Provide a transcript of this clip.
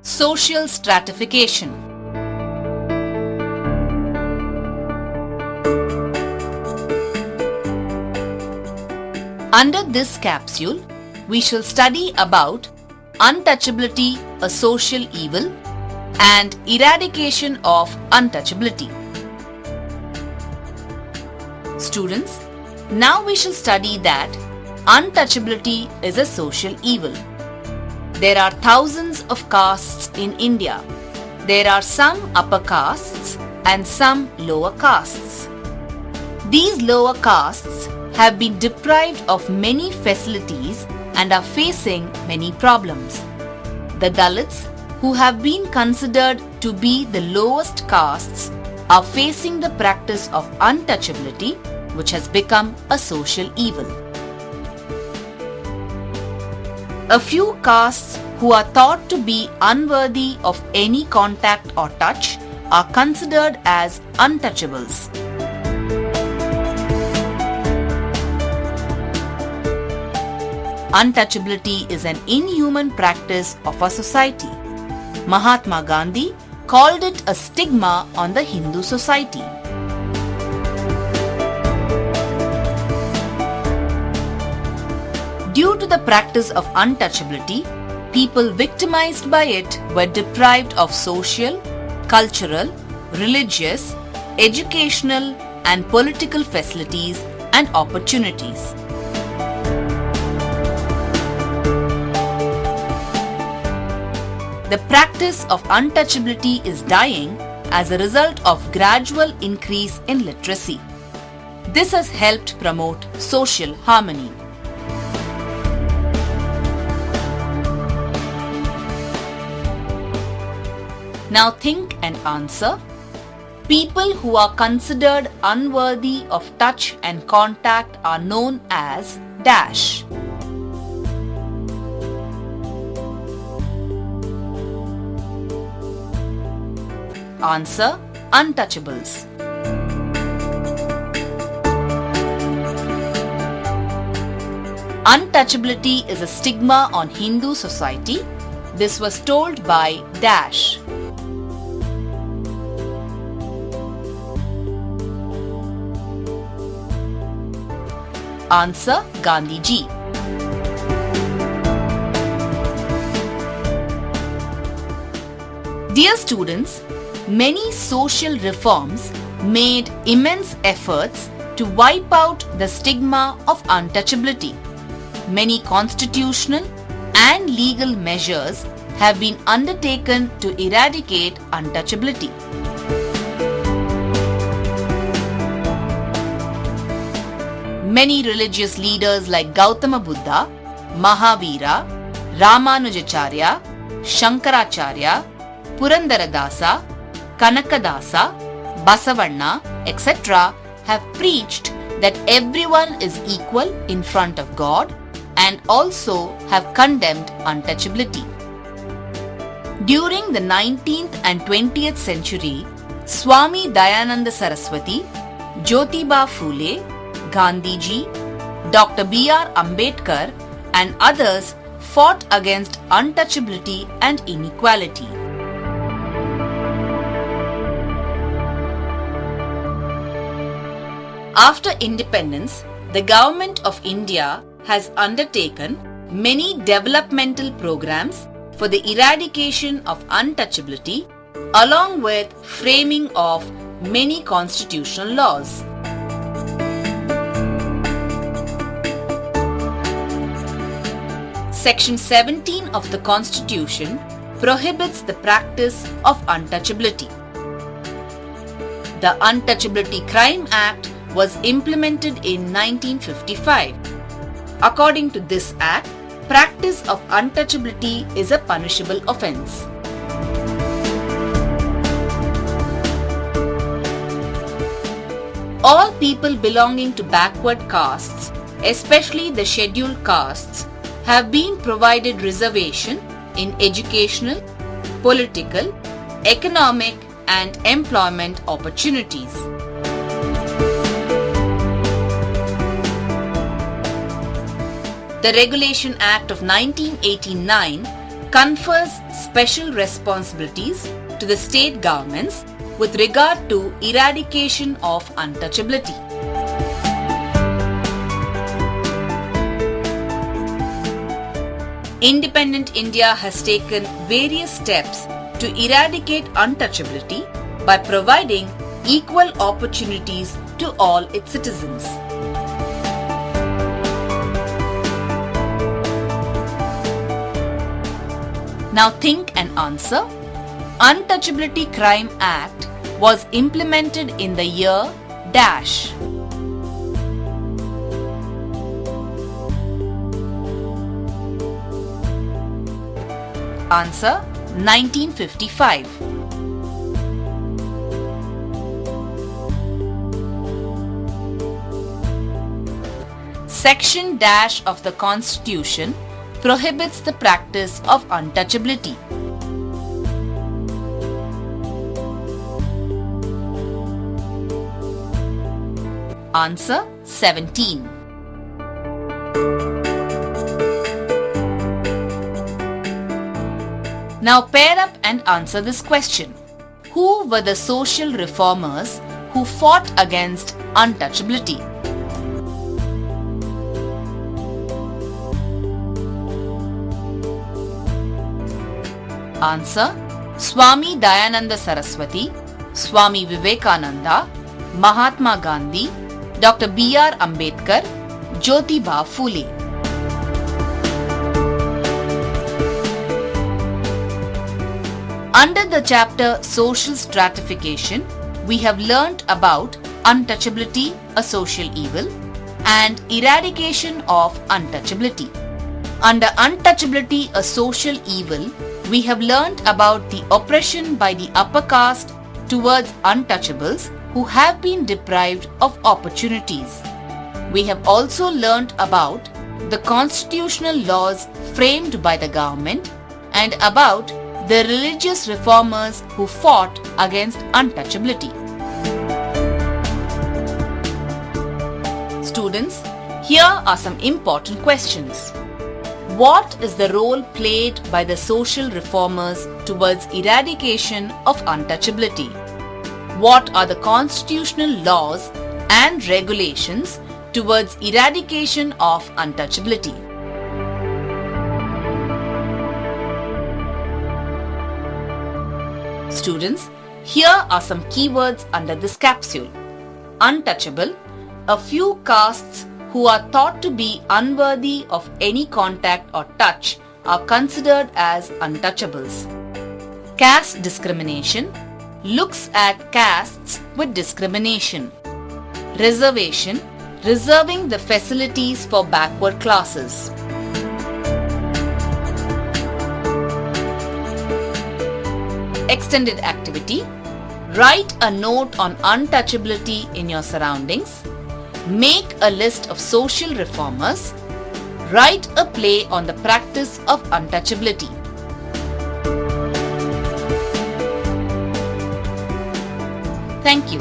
Social stratification. Under this capsule, we shall study about untouchability, a social evil, and eradication of untouchability. Students, now we shall study that untouchability is a social evil. There are thousands of castes in India. There are some upper castes and some lower castes. These lower castes have been deprived of many facilities and are facing many problems. The Dalits, who have been considered to be the lowest castes, are facing the practice of untouchability, which has become a social evil. A few castes who are thought to be unworthy of any contact or touch are considered as untouchables. Untouchability is an inhuman practice of our society. Mahatma Gandhi called it a stigma on the Hindu society. Due to the practice of untouchability, people victimized by it were deprived of social, cultural, religious, educational, and political facilities and opportunities. The practice of untouchability is dying as a result of gradual increase in literacy. This has helped promote social harmony. Now think and answer. People who are considered unworthy of touch and contact are known as dash. Answer: untouchables. Untouchability is a stigma on Hindu society. This was told by dash. Answer: Gandhiji. Dear students, many social reforms made immense efforts to wipe out the stigma of untouchability. Many constitutional and legal measures have been undertaken to eradicate untouchability. Many religious leaders like Gautama Buddha, Mahavira, Ramanujacharya, Shankaracharya, Purandaradasa, Kanakadasa, Basavanna, etc. have preached that everyone is equal in front of God and also have condemned untouchability. During the 19th and 20th century, Swami Dayananda Saraswati, Jyotiba Phule, Gandhiji, Dr. B.R. Ambedkar and others fought against untouchability and inequality. After independence, the Government of India has undertaken many developmental programs for the eradication of untouchability along with framing of many constitutional laws. Section 17 of the Constitution prohibits the practice of untouchability. The Untouchability Crime Act was implemented in 1955. According to this act, practice of untouchability is a punishable offence. All people belonging to backward castes, especially the scheduled castes, have been provided reservation in educational, political, economic and employment opportunities. The Regulation Act of 1989 confers special responsibilities to the state governments with regard to eradication of untouchability. Independent India has taken various steps to eradicate untouchability by providing equal opportunities to all its citizens. Now think and answer. Untouchability Crime Act was implemented in the year dash. Answer 1955. Section dash of the Constitution prohibits the practice of untouchability. Answer 17. Now pair up and answer this question. Who were the social reformers who fought against untouchability? Answer: Swami Dayananda Saraswati, Swami Vivekananda, Mahatma Gandhi, Dr. B.R. Ambedkar, Jyotiba Phule. Under the chapter Social Stratification, we have learnt about untouchability, a social evil, and eradication of untouchability. Under untouchability, a social evil, we have learnt about the oppression by the upper caste towards untouchables who have been deprived of opportunities. We have also learnt about the constitutional laws framed by the government and about the religious reformers who fought against untouchability. Students, here are some important questions. What is the role played by the social reformers towards eradication of untouchability? What are the constitutional laws and regulations towards eradication of untouchability? Students, here are some keywords under this capsule. Untouchable, a few castes who are thought to be unworthy of any contact or touch are considered as untouchables. Caste discrimination looks at castes with discrimination. Reservation, reserving the facilities for backward classes. Extended activity, write a note on untouchability in your surroundings. Make a list of social reformers. Write a play on the practice of untouchability. Thank you.